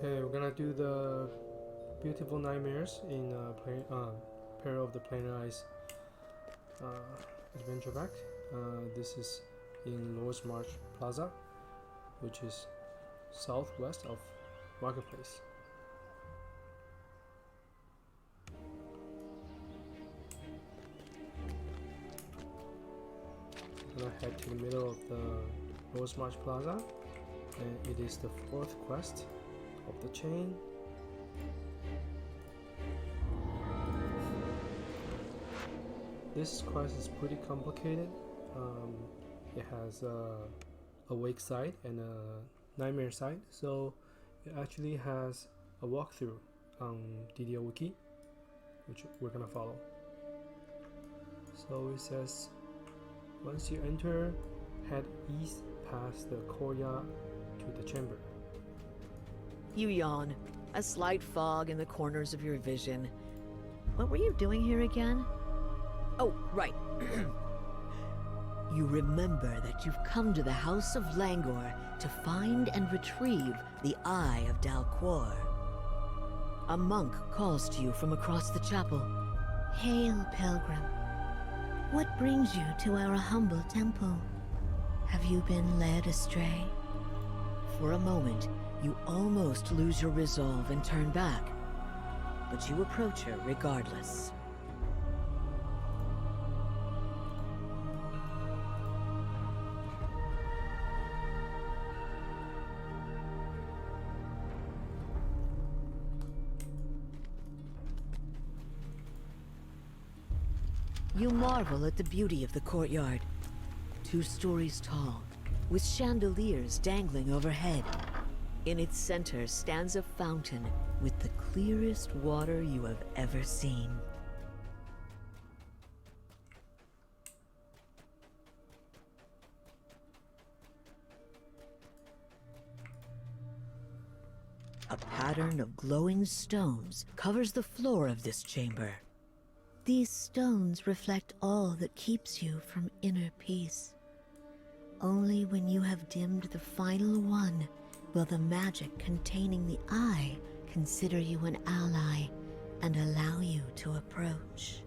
Okay, we're gonna do the beautiful nightmares in Peril of the Planar Ice adventure pack. This is in Lord's March Plaza, which is southwest of Marketplace. I'm gonna head to the middle of the Lord's March Plaza, and it is the fourth quest of the chain. This quest is pretty complicated. It has a wake side and a nightmare side, so it actually has a walkthrough on DDO Wiki, which we're gonna follow. So it says, once you enter, head east past the courtyard to the chamber. You yawn, a slight fog in the corners of your vision. What were you doing here again? Oh, right. You remember that you've come to the House of Langor to find and retrieve the Eye of Dalquor. A monk calls to you from across the chapel. Hail, pilgrim. What brings you to our humble temple? Have you been led astray? For a moment, you almost lose your resolve and turn back, but you approach her regardless. You marvel at the beauty of the courtyard, 2 stories tall, with chandeliers dangling overhead. In its center stands a fountain with the clearest water you have ever seen. A pattern of glowing stones covers the floor of this chamber. These stones reflect all that keeps you from inner peace. Only when you have dimmed the final one will the magic containing the eye consider you an ally and allow you to approach.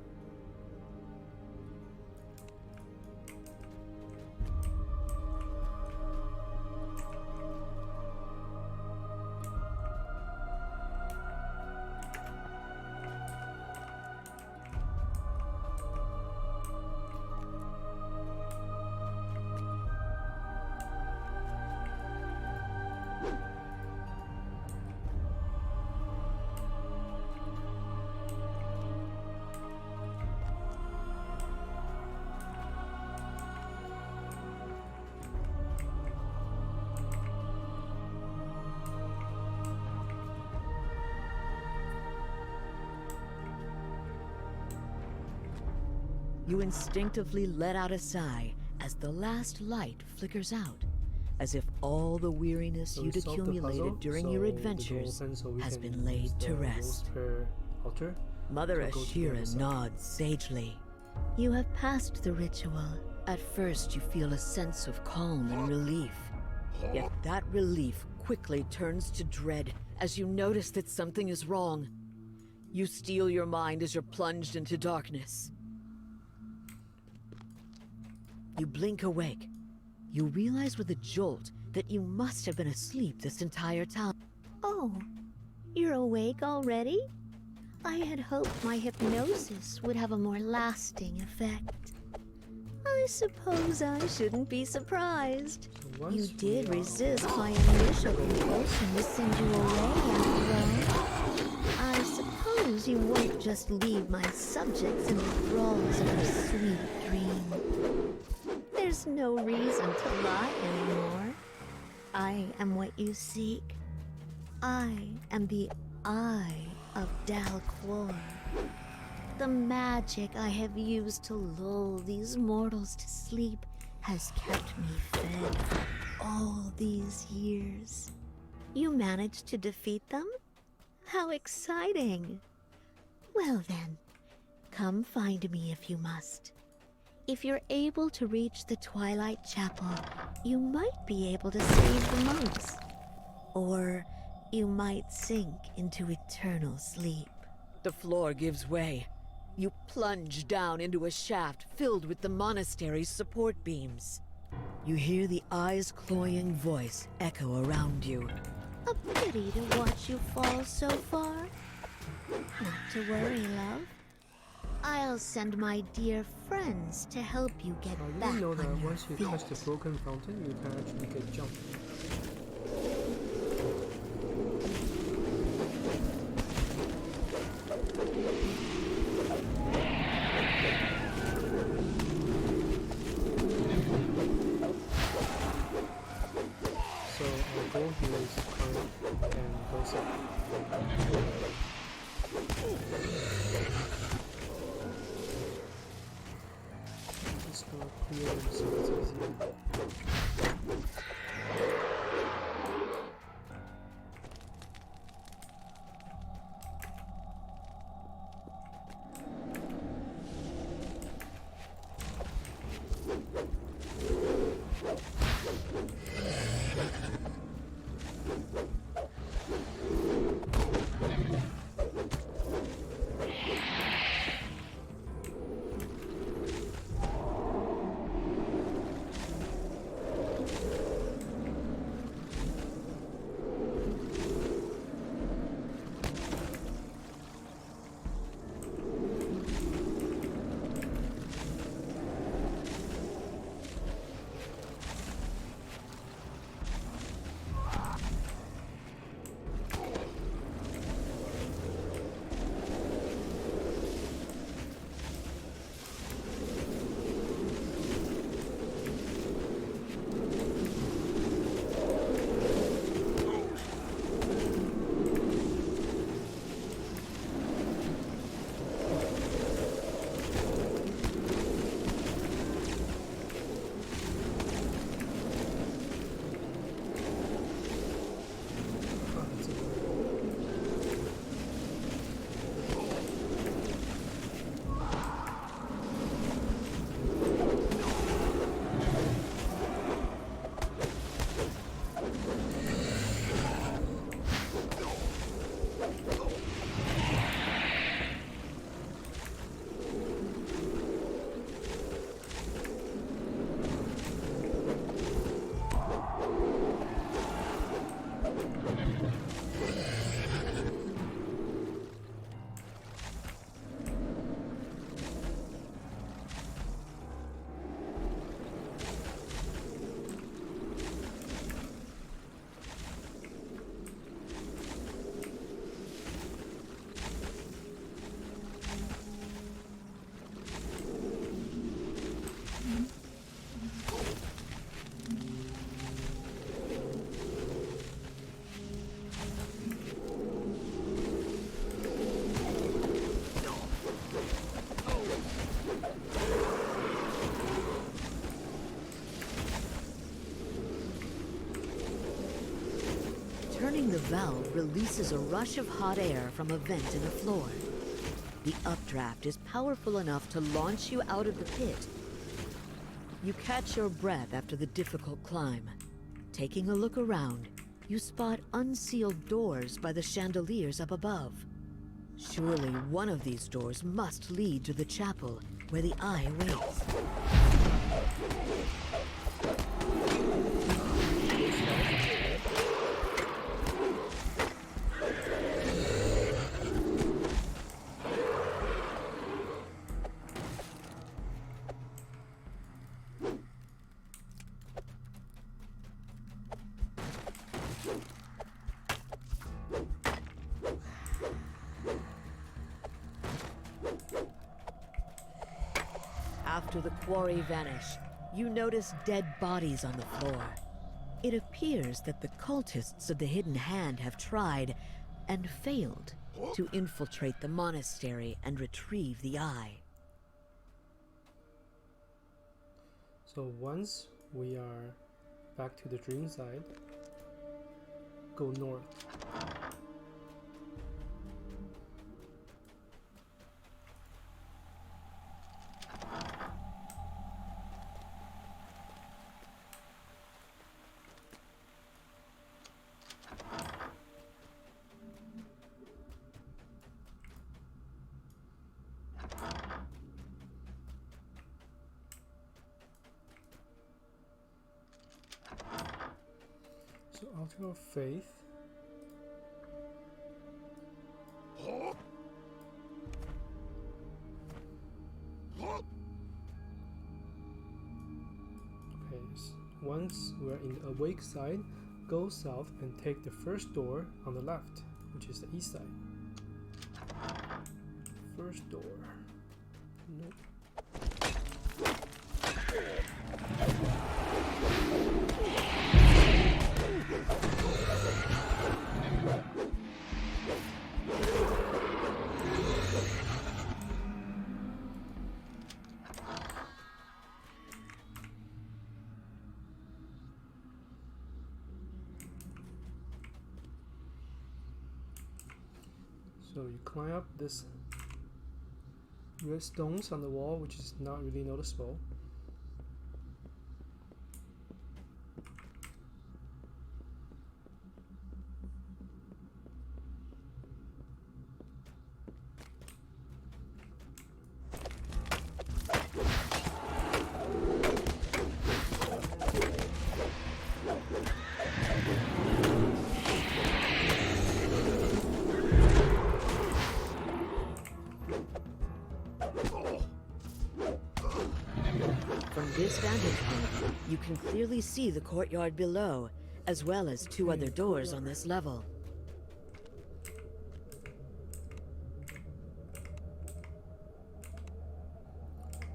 You instinctively let out a sigh as the last light flickers out, as if all the weariness you'd accumulated during your adventures has been laid to rest. Mother Ashira nods sagely. You have passed the ritual. At first, you feel a sense of calm and relief. Yet that relief quickly turns to dread as you notice that something is wrong. You steel your mind as you're plunged into darkness. You blink awake. You realize with a jolt that you must have been asleep this entire time. Oh, you're awake already? I had hoped my hypnosis would have a more lasting effect. I suppose I shouldn't be surprised. You did resist my initial compulsion to send you away after all. I suppose you won't just leave my subjects in the thralls of a sweet dream. There's no reason to lie anymore. I am what you seek. I am the Eye of Dalquor. The magic I have used to lull these mortals to sleep has kept me fed all these years. You managed to defeat them? How exciting! Well then, come find me if you must. If you're able to reach the Twilight Chapel, you might be able to save the monks. Or you might sink into eternal sleep. The floor gives way. You plunge down into a shaft filled with the monastery's support beams. You hear the eyes-cloying voice echo around you. A pity to watch you fall so far. Not to worry, love. I'll send my dear friends to help you get You back didn't know on that your once you feet. touch the broken fountain, you can actually get jumped. So our goal here is to climb and go south. Just gonna clear them so it's easier. Turning the valve releases a rush of hot air from a vent in the floor. The updraft is powerful enough to launch you out of the pit. You catch your breath after the difficult climb. Taking a look around, you spot unsealed doors by the chandeliers up above. Surely one of these doors must lead to the chapel, where the eye awaits. After the quarry vanish, you notice dead bodies on the floor. It appears that the cultists of the Hidden Hand have tried, and failed, to infiltrate the monastery and retrieve the eye. So once we are back to the dream side, go north. Altar of Faith. Okay, once we're in the awake side, go south and take the first door on the left, which is the east side. First door. Nope. So you climb up this red stones on the wall, which is not really noticeable. From this vantage point, you can clearly see the courtyard below, as well as two other doors on this level.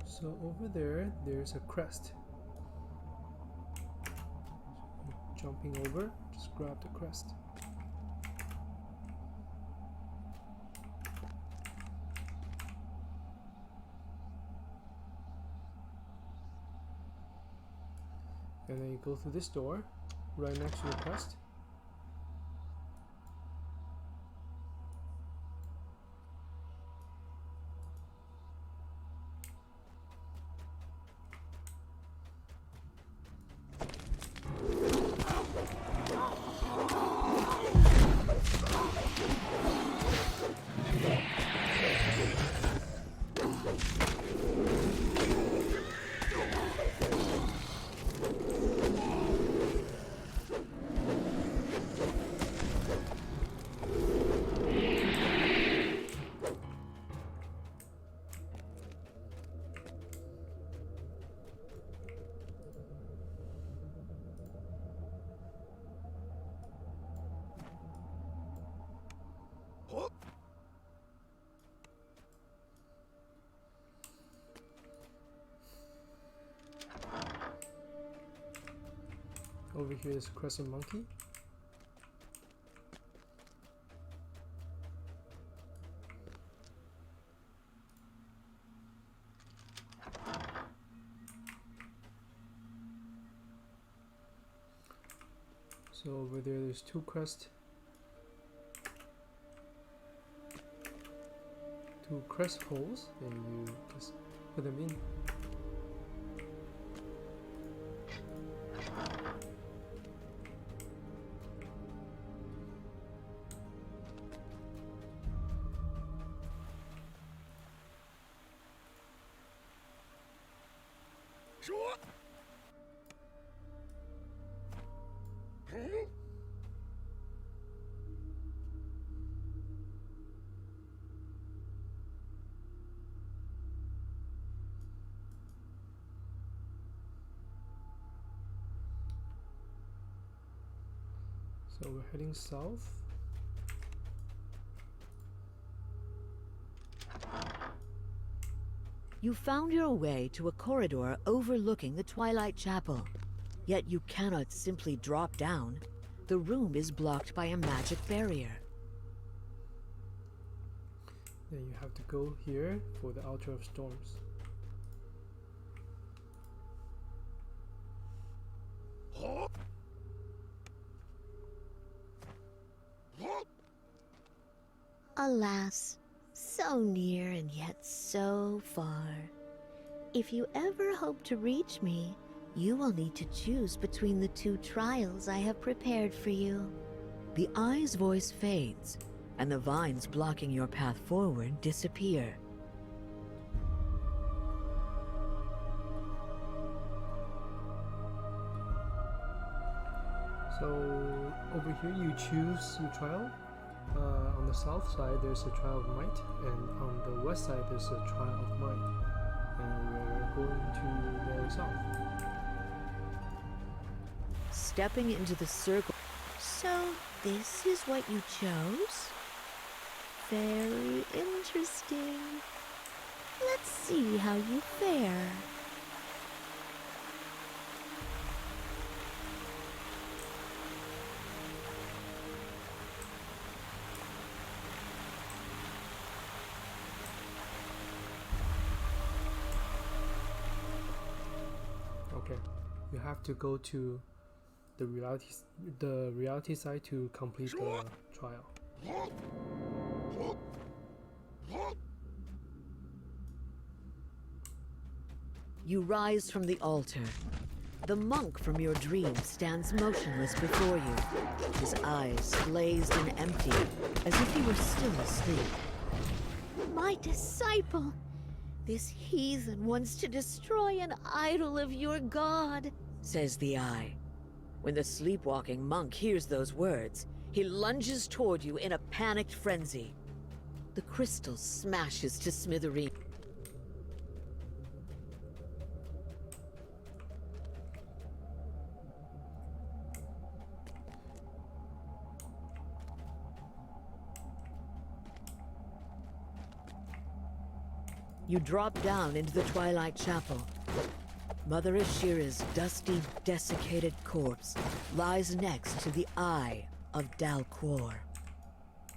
So over there, there's a crest. Jumping over, just grab the crest. And then you go through this door, right next to the crest. Over here is a crescent monkey. So over there, there's two crest holes, and you just put them in. So we're heading south. You found your way to a corridor overlooking the Twilight Chapel. Yet you cannot simply drop down. The room is blocked by a magic barrier. Then you have to go here for the Altar of Storms. Alas, so near and yet so far. If you ever hope to reach me, you will need to choose between the two trials I have prepared for you. The eye's voice fades, and the vines blocking your path forward disappear. So over here you choose your trial. On the south side there's a trial of might, and on the west side there's a trial of might. And we're going to the south. Stepping into the circle. So, this is what you chose? Very interesting. Let's see how you fare. Okay, you have to go to the reality side to complete the trial. You rise from the altar. The monk from your dream stands motionless before you, his eyes glazed and empty, as if he were still asleep. My disciple! This heathen wants to destroy an idol of your god, says the eye. When the sleepwalking monk hears those words, he lunges toward you in a panicked frenzy. The crystal smashes to smithereens. You drop down into the Twilight Chapel. Mother Ashira's dusty, desiccated corpse lies next to the Eye of Dalquor.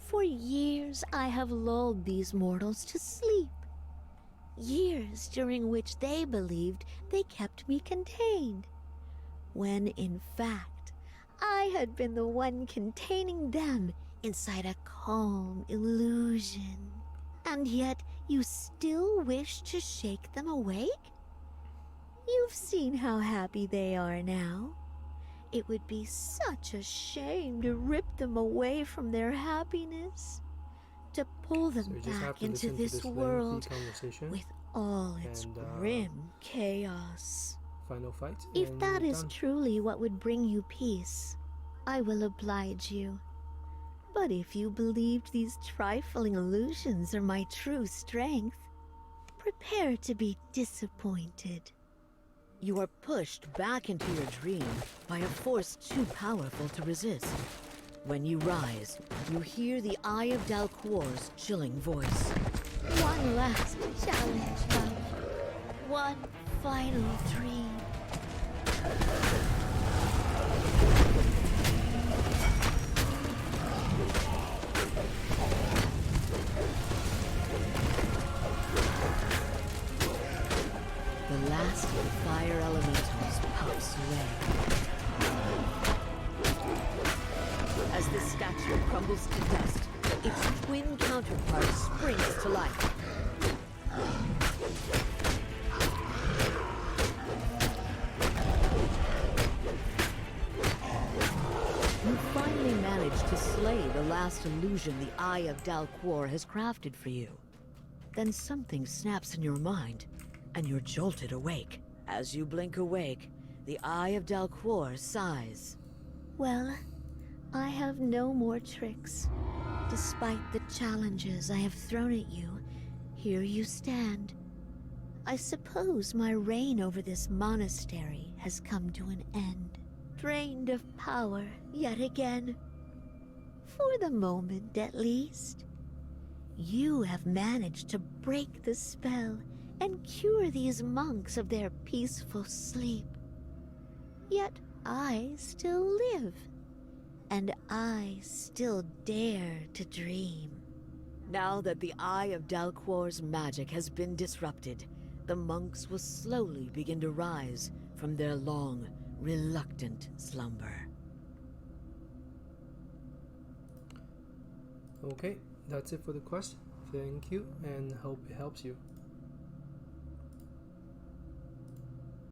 For years I have lulled these mortals to sleep. Years during which they believed they kept me contained, when in fact I had been the one containing them inside a calm illusion. And yet you still wish to shake them awake? You've seen how happy they are now. It would be such a shame to rip them away from their happiness, to pull them back into this world with all its grim chaos. Final fight. If that is truly what would bring you peace, I will oblige you. But if you believed these trifling illusions are my true strength, prepare to be disappointed. You are pushed back into your dream by a force too powerful to resist. When you rise, you hear the Eye of Dalquor's chilling voice. One last challenge, love. One final dream. The last of the fire elementals puffs away. As the statue crumbles to dust, its twin counterpart springs to life. You finally manage to slay the last illusion the Eye of Dalquor has crafted for you. Then something snaps in your mind, and you're jolted awake. As you blink awake, the Eye of Dalquor sighs. Well, I have no more tricks. Despite the challenges I have thrown at you, here you stand. I suppose my reign over this monastery has come to an end, drained of power yet again. For the moment, at least. You have managed to break the spell and cure these monks of their peaceful sleep. Yet I still live, and I still dare to dream. Now that the Eye of Dalquor's magic has been disrupted, the monks will slowly begin to rise from their long, reluctant slumber. Okay, that's it for the quest. Thank you, and hope it helps you.